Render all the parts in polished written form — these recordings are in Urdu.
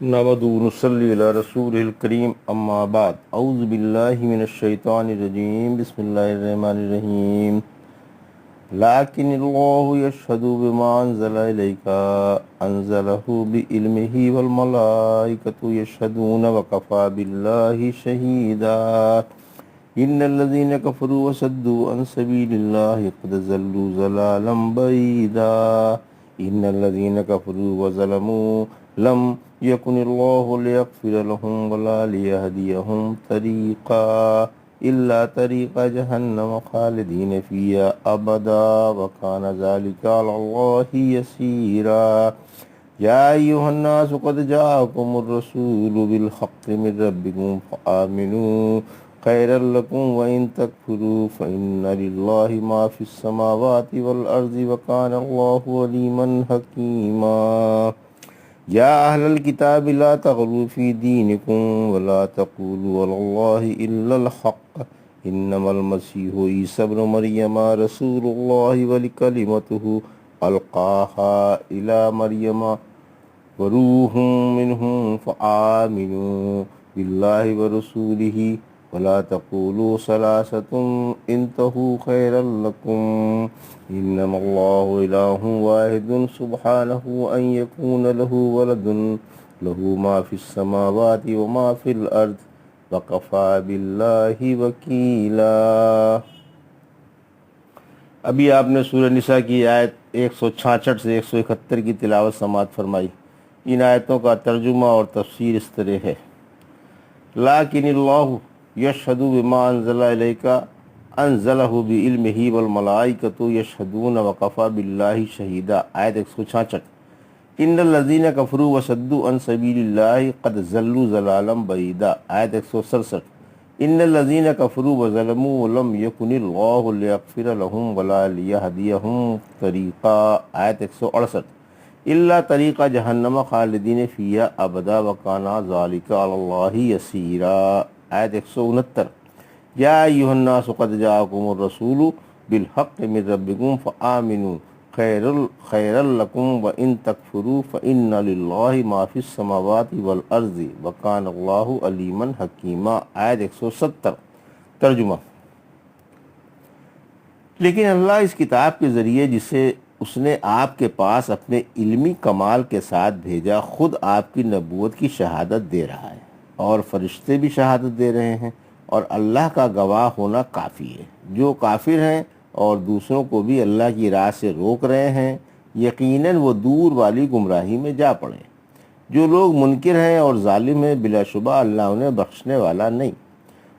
نحمدہ ونصلی علی رسولہ الکریم اما بعد اعوذ باللہ من الشیطان الرجیم بسم اللہ الرحمن الرحیم لیکن اللہ یشہد بما انزل الیک انزلہ بعلمہ والملائکۃ یشہدون وکفی باللہ شہیدا ان الذین کفروا وصدوا عن سبیل اللہ قد ضلوا ضلالا بعیدا ان الذین کفروا وظلموا لم یکن اللہ لیغفر لهم ولا لیہدیہم طریقا الا طریق جہنم خالدین فیہا ابدا وکان ذلک علی اللہ یسیرا یا ایہا الناس قد جاءکم الرسول بالحق من ربکم فآمنوا خیرا لکم وإن تکفروا فإن للہ ما فی السماوات والارض وکان اللہ علیما حکیما یا اہل الکتاب لا تغلوا فی دینکم ولا تقولوا علی اللہ الا الحق انما المسیح عیسی ابن مریم رسول اللہ ولکلمتہ القاها الی مریم وروح منہ فآمنوا باللہ ورسولہ ولا تقولوا ثلاثة انتهوا خيرا لكم انما الله اله واحد سبحانه ان يكون له ولد له ما في السماوات وما في الارض وكفى بالله وكيلا۔ ابھی آپ نے سورہ نساء کی آیت 166 سے 171 کی تلاوت سماعت فرمائی۔ ان آیتوں کا ترجمہ اور تفسیر اس طرح ہے: لیکن اللہ یشہد بما انزل الیک انزلہ بعلمہ والملائکۃ یشہدون وکفی باللہ شہیدا۔ آیت 166۔ ان الذین کفروا وصدوا عن سبیل اللہ قد ضلوا ضلالا بعیدا۔ آیت 167۔ ان الذین کفروا وظلموا لم یکن اللہ لیغفر لهم ولا لیہدیہم طریقا۔ آیت 168۔ الا طریق جہنم خالدین فیہا ابدا وکان ذلک علی اللہ یسیرا۔ آیت 169۔ یا ایھا الناس قد جاءکم الرسول بالحق من ربکم فآمنوا خیرا لکم وإن تکفروا فإن للہ ما فی السماوات والارض وکان اللہ علیما حکیما۔ آیت 170۔ ترجمہ: لیکن اللہ اس کتاب کے ذریعے جسے اس نے آپ کے پاس اپنے علمی کمال کے ساتھ بھیجا خود آپ کی نبوت کی شہادت دے رہا ہے، اور فرشتے بھی شہادت دے رہے ہیں، اور اللہ کا گواہ ہونا کافی ہے۔ جو کافر ہیں اور دوسروں کو بھی اللہ کی راہ سے روک رہے ہیں، یقیناً وہ دور والی گمراہی میں جا پڑے۔ جو لوگ منکر ہیں اور ظالم ہیں، بلا شبہ اللہ انہیں بخشنے والا نہیں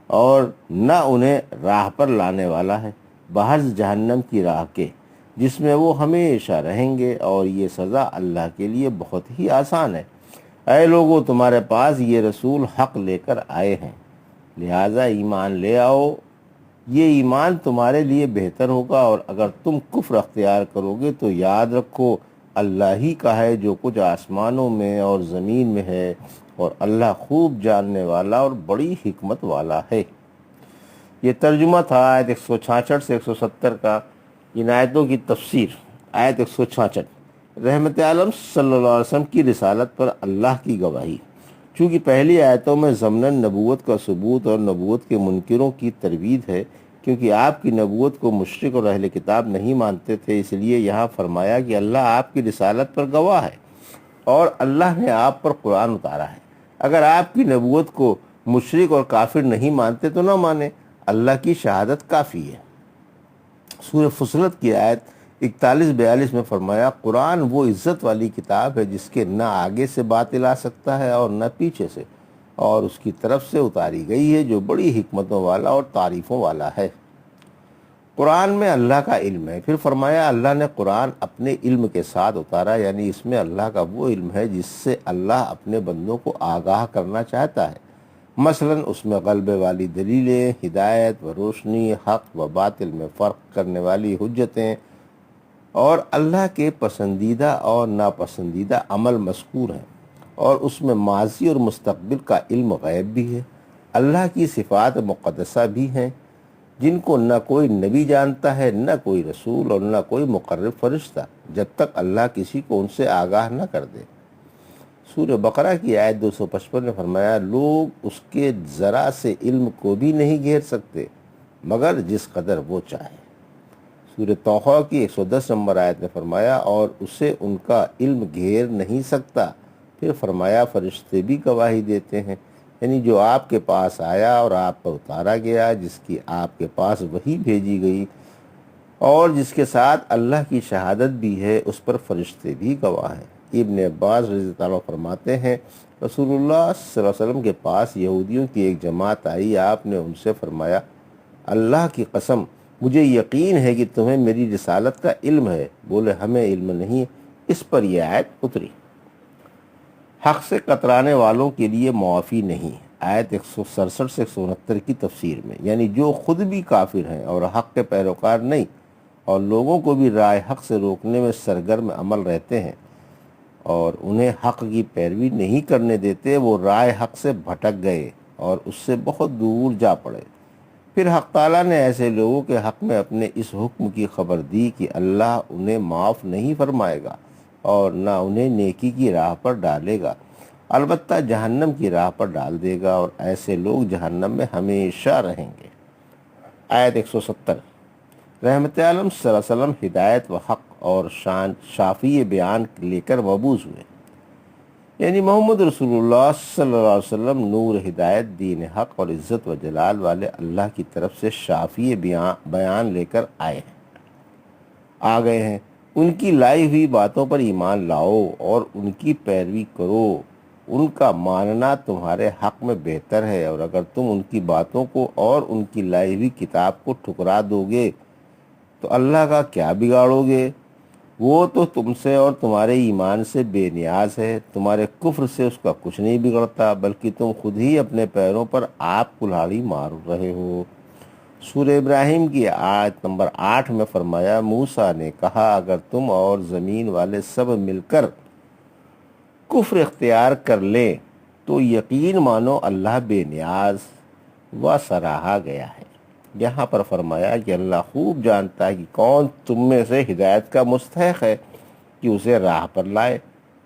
اور نہ انہیں راہ پر لانے والا ہے، بحث جہنم کی راہ کے، جس میں وہ ہمیشہ رہیں گے، اور یہ سزا اللہ کے لیے بہت ہی آسان ہے۔ اے لوگو، تمہارے پاس یہ رسول حق لے کر آئے ہیں، لہٰذا ایمان لے آؤ، یہ ایمان تمہارے لیے بہتر ہوگا، اور اگر تم کفر اختیار کرو گے تو یاد رکھو اللہ ہی کا ہے جو کچھ آسمانوں میں اور زمین میں ہے، اور اللہ خوب جاننے والا اور بڑی حکمت والا ہے۔ یہ ترجمہ تھا آیت 166 سے 170 کا۔ ان آیتوں کی تفسیر۔ آیت 166۔ رحمت عالم صلی اللہ علیہ وسلم کی رسالت پر اللہ کی گواہی۔ چونکہ پہلی آیتوں میں ضمناً نبوت کا ثبوت اور نبوت کے منکروں کی تردید ہے، کیونکہ آپ کی نبوت کو مشرک اور اہل کتاب نہیں مانتے تھے، اس لیے یہاں فرمایا کہ اللہ آپ کی رسالت پر گواہ ہے اور اللہ نے آپ پر قرآن اتارا ہے۔ اگر آپ کی نبوت کو مشرک اور کافر نہیں مانتے تو نہ مانیں، اللہ کی شہادت کافی ہے۔ سورہ فصلت کی آیت 41-42 میں فرمایا، قرآن وہ عزت والی کتاب ہے جس کے نہ آگے سے باطل آ سکتا ہے اور نہ پیچھے سے، اور اس کی طرف سے اتاری گئی ہے جو بڑی حکمتوں والا اور تعریفوں والا ہے۔ قرآن میں اللہ کا علم ہے۔ پھر فرمایا اللہ نے قرآن اپنے علم کے ساتھ اتارا، یعنی اس میں اللہ کا وہ علم ہے جس سے اللہ اپنے بندوں کو آگاہ کرنا چاہتا ہے۔ مثلا اس میں غلبے والی دلیلیں، ہدایت و روشنی، حق و باطل میں فرق کرنے والی حجتیں، اور اللہ کے پسندیدہ اور ناپسندیدہ عمل مذکور ہیں، اور اس میں ماضی اور مستقبل کا علم غیب بھی ہے۔ اللہ کی صفات مقدسہ بھی ہیں جن کو نہ کوئی نبی جانتا ہے، نہ کوئی رسول، اور نہ کوئی مقرب فرشتہ، جب تک اللہ کسی کو ان سے آگاہ نہ کر دے۔ سورہ بقرہ کی آیت 255 نے فرمایا لوگ اس کے ذرا سے علم کو بھی نہیں گھیر سکتے مگر جس قدر وہ چاہے۔ سورہ توحہ کی 110 نمبر آیت نے فرمایا اور اسے ان کا علم گھیر نہیں سکتا، پھر فرمایا فرشتے بھی گواہی دیتے ہیں، یعنی جو آپ کے پاس آیا اور آپ پر اتارا گیا، جس کی آپ کے پاس وحی بھیجی گئی اور جس کے ساتھ اللہ کی شہادت بھی ہے، اس پر فرشتے بھی گواہ ہیں۔ ابن عباس رضی اللہ عنہ فرماتے ہیں رسول اللہ صلی اللہ علیہ وسلم کے پاس یہودیوں کی ایک جماعت آئی، آپ نے ان سے فرمایا اللہ کی قسم مجھے یقین ہے کہ تمہیں میری رسالت کا علم ہے، بولے ہمیں علم نہیں۔ اس پر یہ آیت اتری، حق سے کترانے والوں کے لیے معافی نہیں، آیت 167 سے 169 کی تفسیر میں، یعنی جو خود بھی کافر ہیں اور حق کے پیروکار نہیں اور لوگوں کو بھی راہ حق سے روکنے میں سرگرم عمل رہتے ہیں اور انہیں حق کی پیروی نہیں کرنے دیتے، وہ راہ حق سے بھٹک گئے اور اس سے بہت دور جا پڑے۔ پھر حق تعالیٰ نے ایسے لوگوں کے حق میں اپنے اس حکم کی خبر دی کہ اللہ انہیں معاف نہیں فرمائے گا اور نہ انہیں نیکی کی راہ پر ڈالے گا، البتہ جہنم کی راہ پر ڈال دے گا اور ایسے لوگ جہنم میں ہمیشہ رہیں گے۔ آیت 170، رحمت عالم صلی اللہ علیہ وسلم ہدایت و حق اور شافی بیان لے کر مبعوث ہوئے، یعنی محمد رسول اللہ صلی اللہ علیہ وسلم نور ہدایت، دین حق اور عزت و جلال والے اللہ کی طرف سے شافی بیان لے کر آ گئے ہیں۔ ان کی لائی ہوئی باتوں پر ایمان لاؤ اور ان کی پیروی کرو، ان کا ماننا تمہارے حق میں بہتر ہے، اور اگر تم ان کی باتوں کو اور ان کی لائی ہوئی کتاب کو ٹھکرا دو گے تو اللہ کا کیا بگاڑو گے؟ وہ تو تم سے اور تمہارے ایمان سے بے نیاز ہے، تمہارے کفر سے اس کا کچھ نہیں بگڑتا، بلکہ تم خود ہی اپنے پیروں پر آپ کلہاڑی مار رہے ہو۔ سورہ ابراہیم کی آیت نمبر 8 میں فرمایا موسیٰ نے کہا اگر تم اور زمین والے سب مل کر کفر اختیار کر لیں تو یقین مانو اللہ بے نیاز و سراہا گیا ہے۔ یہاں پر فرمایا کہ اللہ خوب جانتا ہے کہ کون تم میں سے ہدایت کا مستحق ہے کہ اسے راہ پر لائے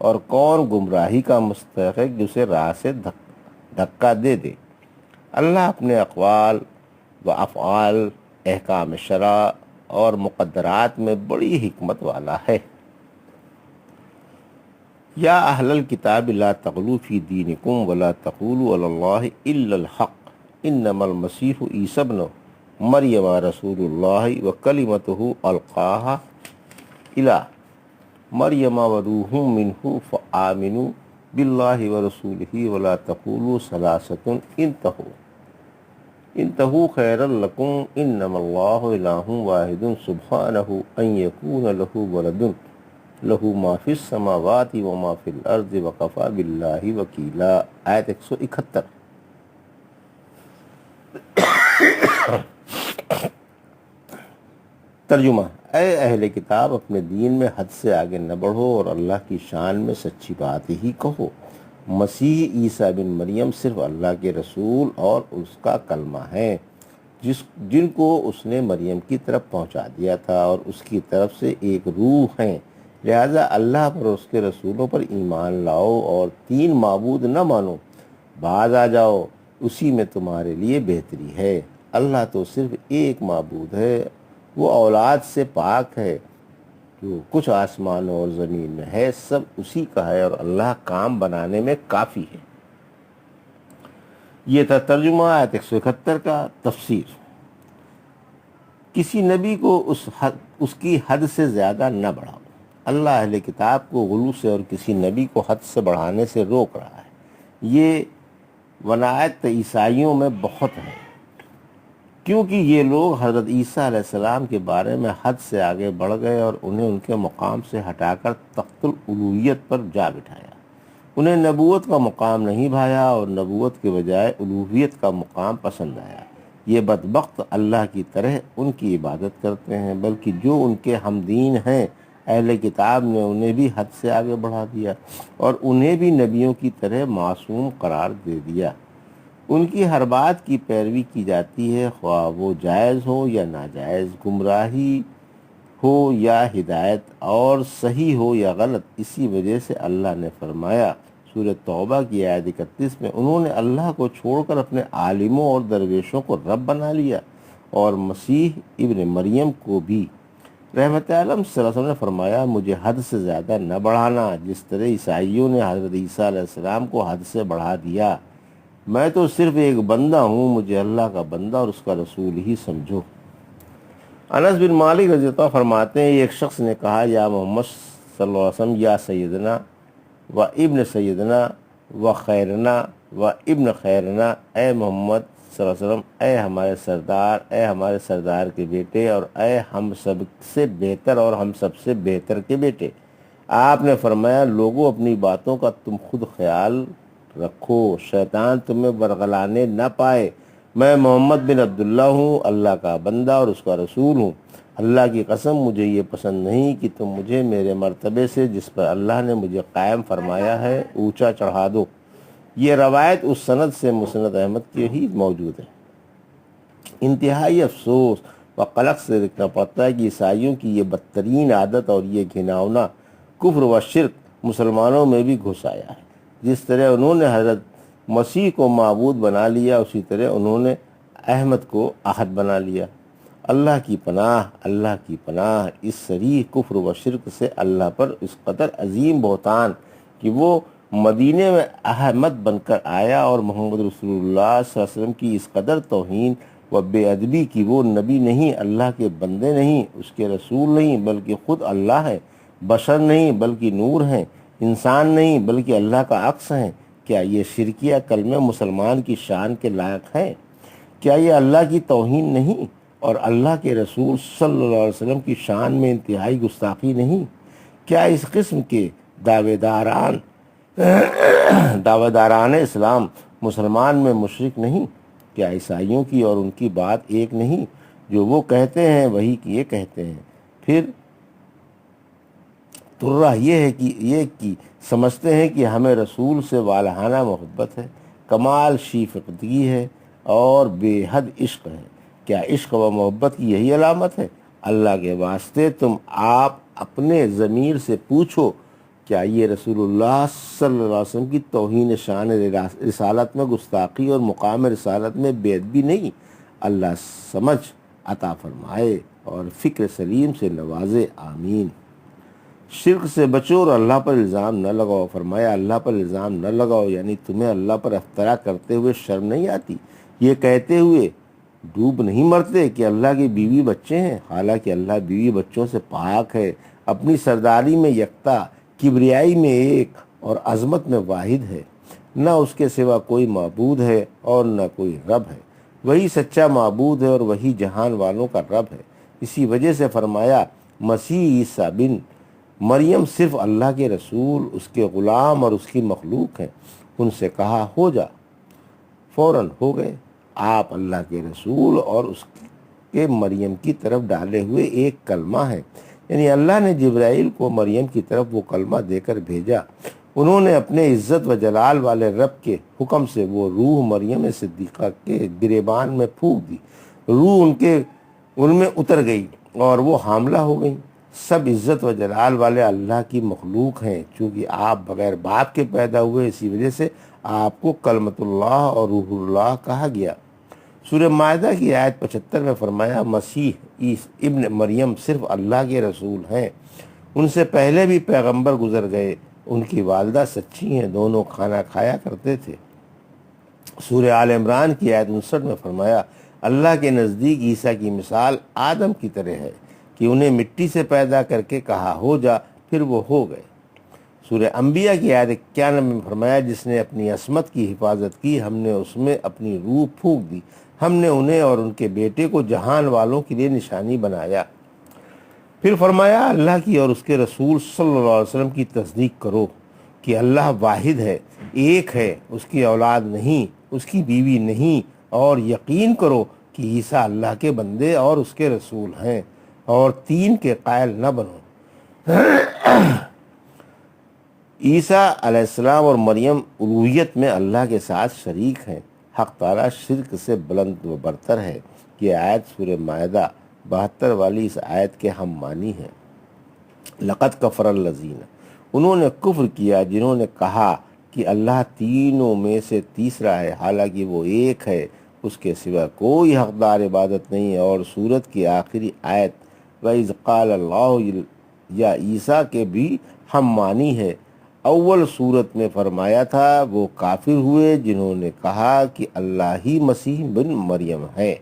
اور کون گمراہی کا مستحق ہے کہ اسے راہ سے دھکا دے دے۔ اللہ اپنے اقوال و افعال، احکام شرع اور مقدرات میں بڑی حکمت والا ہے۔ یا اہل الکتاب لا تغلوا فی دینکم ولا تقولوا علی اللہ الا الحق انما المسیح عیسی ابن مریم رسول اللہ وکلمتہ القاہا الی مریم وروح منہ فآمنوا باللہ ورسولہ ولا تقولوا ثلاثۃ انتہوا خیرا لکم انما اللہ الہ واحد سبحانہ ان یکون لہ ولد لہ ما فی السماوات وما فی الارض وکفی باللہ وکیلا۔ آیت 171۔ ترجمہ، اے اہل کتاب اپنے دین میں حد سے آگے نہ بڑھو اور اللہ کی شان میں سچی بات ہی کہو۔ مسیح عیسیٰ بن مریم صرف اللہ کے رسول اور اس کا کلمہ ہیں جن کو اس نے مریم کی طرف پہنچا دیا تھا اور اس کی طرف سے ایک روح ہیں، لہذا اللہ پر اور اس کے رسولوں پر ایمان لاؤ اور 3 معبود نہ مانو، باز آ جاؤ، اسی میں تمہارے لیے بہتری ہے۔ اللہ تو صرف ایک معبود ہے، وہ اولاد سے پاک ہے، جو کچھ آسمانوں اور زمین میں ہے سب اسی کا ہے اور اللہ کام بنانے میں کافی ہے۔ یہ تھا ترجمہ آیت 171 کا۔ تفسیر، کسی نبی کو اس کی حد سے زیادہ نہ بڑھاؤ۔ اللہ اہل کتاب کو غلو سے اور کسی نبی کو حد سے بڑھانے سے روک رہا ہے۔ یہ ونایت عیسائیوں میں بہت ہے، کیونکہ یہ لوگ حضرت عیسیٰ علیہ السلام کے بارے میں حد سے آگے بڑھ گئے اور انہیں ان کے مقام سے ہٹا کر تخت الالوہیت پر جا بٹھایا۔ انہیں نبوت کا مقام نہیں بھایا اور نبوت کے بجائے الوہیت کا مقام پسند آیا۔ یہ بدبخت اللہ کی طرح ان کی عبادت کرتے ہیں، بلکہ جو ان کے ہم دین ہیں اہل کتاب نے انہیں بھی حد سے آگے بڑھا دیا اور انہیں بھی نبیوں کی طرح معصوم قرار دے دیا۔ ان کی ہر بات کی پیروی کی جاتی ہے، خواہ وہ جائز ہو یا ناجائز، گمراہی ہو یا ہدایت، اور صحیح ہو یا غلط۔ اسی وجہ سے اللہ نے فرمایا سورہ توبہ کی آیت 31 میں انہوں نے اللہ کو چھوڑ کر اپنے عالموں اور درویشوں کو رب بنا لیا، اور مسیح ابن مریم کو بھی۔ رحمت عالم صلی اللہ علیہ وسلم نے فرمایا مجھے حد سے زیادہ نہ بڑھانا، جس طرح عیسائیوں نے حضرت عیسیٰ علیہ السلام کو حد سے بڑھا دیا۔ میں تو صرف ایک بندہ ہوں، مجھے اللہ کا بندہ اور اس کا رسول ہی سمجھو۔ انس بن مالک رضی اللہ عنہ فرماتے ہیں ایک شخص نے کہا یا محمد صلی اللہ علیہ وسلم، یا سیدنا و ابن سیدنا و خیرنا و ابن خیرنا، اے محمد صلی اللہ علیہ وسلم، اے ہمارے سردار، اے ہمارے سردار کے بیٹے، اور اے ہم سب سے بہتر اور ہم سب سے بہتر کے بیٹے۔ آپ نے فرمایا لوگوں اپنی باتوں کا تم خود خیال رکھو، شیطان تمہیں ورغلانے نہ پائے۔ میں محمد بن عبداللہ ہوں، اللہ کا بندہ اور اس کا رسول ہوں۔ اللہ کی قسم مجھے یہ پسند نہیں کہ تم مجھے میرے مرتبے سے جس پر اللہ نے مجھے قائم فرمایا ہے اونچا چڑھا دو۔ یہ روایت اس سند سے مسند احمد کی ہی موجود ہے۔ انتہائی افسوس و قلق سے لکھنا پڑتا ہے کہ عیسائیوں کی یہ بدترین عادت اور یہ گھناؤنا کفر و شرک مسلمانوں میں بھی گھس آیا ہے۔ جس طرح انہوں نے حضرت مسیح کو معبود بنا لیا، اسی طرح انہوں نے احمد کو احد بنا لیا۔ اللہ کی پناہ، اللہ کی پناہ اس صریح کفر و شرک سے اللہ پر اس قدر عظیم بہتان کہ وہ مدینے میں احمد بن کر آیا، اور محمد رسول اللہ صلی اللہ علیہ وسلم کی اس قدر توہین و بے ادبی کہ وہ نبی نہیں، اللہ کے بندے نہیں، اس کے رسول نہیں بلکہ خود اللہ ہے، بشر نہیں بلکہ نور ہیں، انسان نہیں بلکہ اللہ کا عکس ہیں۔ کیا یہ شرکیہ کلمہ مسلمان کی شان کے لائق ہے؟ کیا یہ اللہ کی توہین نہیں اور اللہ کے رسول صلی اللہ علیہ وسلم کی شان میں انتہائی گستاخی نہیں؟ کیا اس قسم کے دعوے داران اسلام مسلمان میں مشرک نہیں؟ کیا عیسائیوں کی اور ان کی بات ایک نہیں؟ جو وہ کہتے ہیں وہی یہ کہتے ہیں۔ پھر ترہ یہ ہے کہ یہ سمجھتے ہیں کہ ہمیں رسول سے والہانہ محبت ہے، کمال شفقتی ہے اور بے حد عشق ہے۔ کیا عشق و محبت کی یہی علامت ہے؟ اللہ کے واسطے تم آپ اپنے ضمیر سے پوچھو، کیا یہ رسول اللہ صلی اللہ علیہ وسلم کی توہین شان رسالت میں گستاخی اور مقام رسالت میں بے ادبی نہیں؟ اللہ سمجھ عطا فرمائے اور فکر سلیم سے نوازے، آمین۔ شرک سے بچو اور اللہ پر الزام نہ لگاؤ۔ فرمایا اللہ پر الزام نہ لگاؤ، یعنی تمہیں اللہ پر افترا کرتے ہوئے شرم نہیں آتی، یہ کہتے ہوئے ڈوب نہیں مرتے کہ اللہ کی بیوی بچے ہیں، حالانکہ اللہ بیوی بچوں سے پاک ہے، اپنی سرداری میں یکتا، کبریائی میں ایک اور عظمت میں واحد ہے، نہ اس کے سوا کوئی معبود ہے اور نہ کوئی رب ہے، وہی سچا معبود ہے اور وہی جہان والوں کا رب ہے۔ اسی وجہ سے فرمایا مسیح عیسیٰ بن مریم صرف اللہ کے رسول، اس کے غلام اور اس کی مخلوق ہیں۔ ان سے کہا ہو جا، فوراً ہو گئے۔ آپ اللہ کے رسول اور اس کے مریم کی طرف ڈالے ہوئے ایک کلمہ ہیں، یعنی اللہ نے جبرائیل کو مریم کی طرف وہ کلمہ دے کر بھیجا۔ انہوں نے اپنے عزت و جلال والے رب کے حکم سے وہ روح مریم صدیقہ کے گریبان میں پھونک دی، روح ان میں اتر گئی اور وہ حاملہ ہو گئیں۔ سب عزت و جلال والے اللہ کی مخلوق ہیں، چونکہ آپ بغیر باپ کے پیدا ہوئے، اسی وجہ سے آپ کو کلمت اللہ اور روح اللہ کہا گیا۔ سورہ مائدہ کی آیت 75 میں فرمایا مسیح ابن مریم صرف اللہ کے رسول ہیں، ان سے پہلے بھی پیغمبر گزر گئے، ان کی والدہ سچی ہیں، دونوں کھانا کھایا کرتے تھے۔ سورہ آل عمران کی آیت 59 میں فرمایا اللہ کے نزدیک عیسیٰ کی مثال آدم کی طرح ہے کہ انہیں مٹی سے پیدا کر کے کہا ہو جا، پھر وہ ہو گئے۔ سورہ انبیاء کی آیت 91 میں فرمایا جس نے اپنی عصمت کی حفاظت کی، ہم نے اس میں اپنی روح پھونک دی، ہم نے انہیں اور ان کے بیٹے کو جہان والوں کے لیے نشانی بنایا۔ پھر فرمایا اللہ کی اور اس کے رسول صلی اللہ علیہ وسلم کی تصدیق کرو کہ اللہ واحد ہے، ایک ہے، اس کی اولاد نہیں، اس کی بیوی نہیں، اور یقین کرو کہ عیسیٰ اللہ کے بندے اور اس کے رسول ہیں، اور تین کے قائل نہ بنو۔ عیسیٰ علیہ السلام اور مریم الوہیت میں اللہ کے ساتھ شریک ہیں۔ حق تعالیٰ شرک سے بلند و برتر ہے۔ یہ آیت سورہ مائدہ 72 والی اس آیت کے ہم معنی ہیں۔ لقد کفر الذین، انہوں نے کفر کیا جنہوں نے کہا کہ اللہ تینوں میں سے تیسرا ہے، حالانکہ وہ ایک ہے، اس کے سوا کوئی حقدار عبادت نہیں ہے۔ اور سورت کی آخری آیت وَإِذْ قَالَ اللَّهُ یا عیسیٰ کے بھی ہم معنی ہے۔ اول صورت میں فرمایا تھا وہ کافر ہوئے جنہوں نے کہا کہ اللہ ہی مسیح بن مریم ہے۔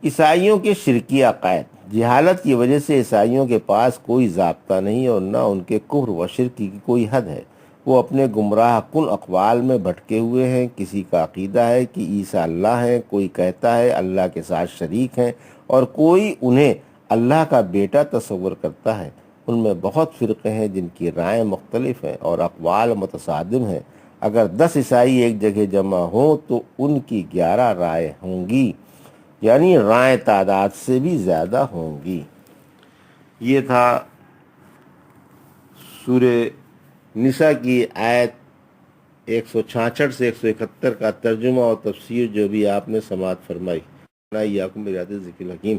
عیسائیوں کے شرکی عقائد۔ جہالت کی وجہ سے عیسائیوں کے پاس کوئی ضابطہ نہیں اور نہ ان کے کفر و شرک کی کوئی حد ہے۔ وہ اپنے گمراہ کن اقوال میں بھٹکے ہوئے ہیں۔ کسی کا عقیدہ ہے کہ عیسیٰ اللہ ہیں، کوئی کہتا ہے اللہ کے ساتھ شریک ہیں، اور کوئی انہیں اللہ کا بیٹا تصور کرتا ہے۔ ان میں بہت فرقے ہیں جن کی رائیں مختلف ہیں اور اقوال متصادم ہیں۔ اگر 10 عیسائی ایک جگہ جمع ہوں تو ان کی 11 رائے ہوں گی، یعنی رائے تعداد سے بھی زیادہ ہوں گی۔ یہ تھا سورہ نساء کی آیت 166 سے 171 کا ترجمہ اور تفسیر جو بھی آپ نے سماعت فرمائی۔ یاکم بریاد ذکر الحکیم۔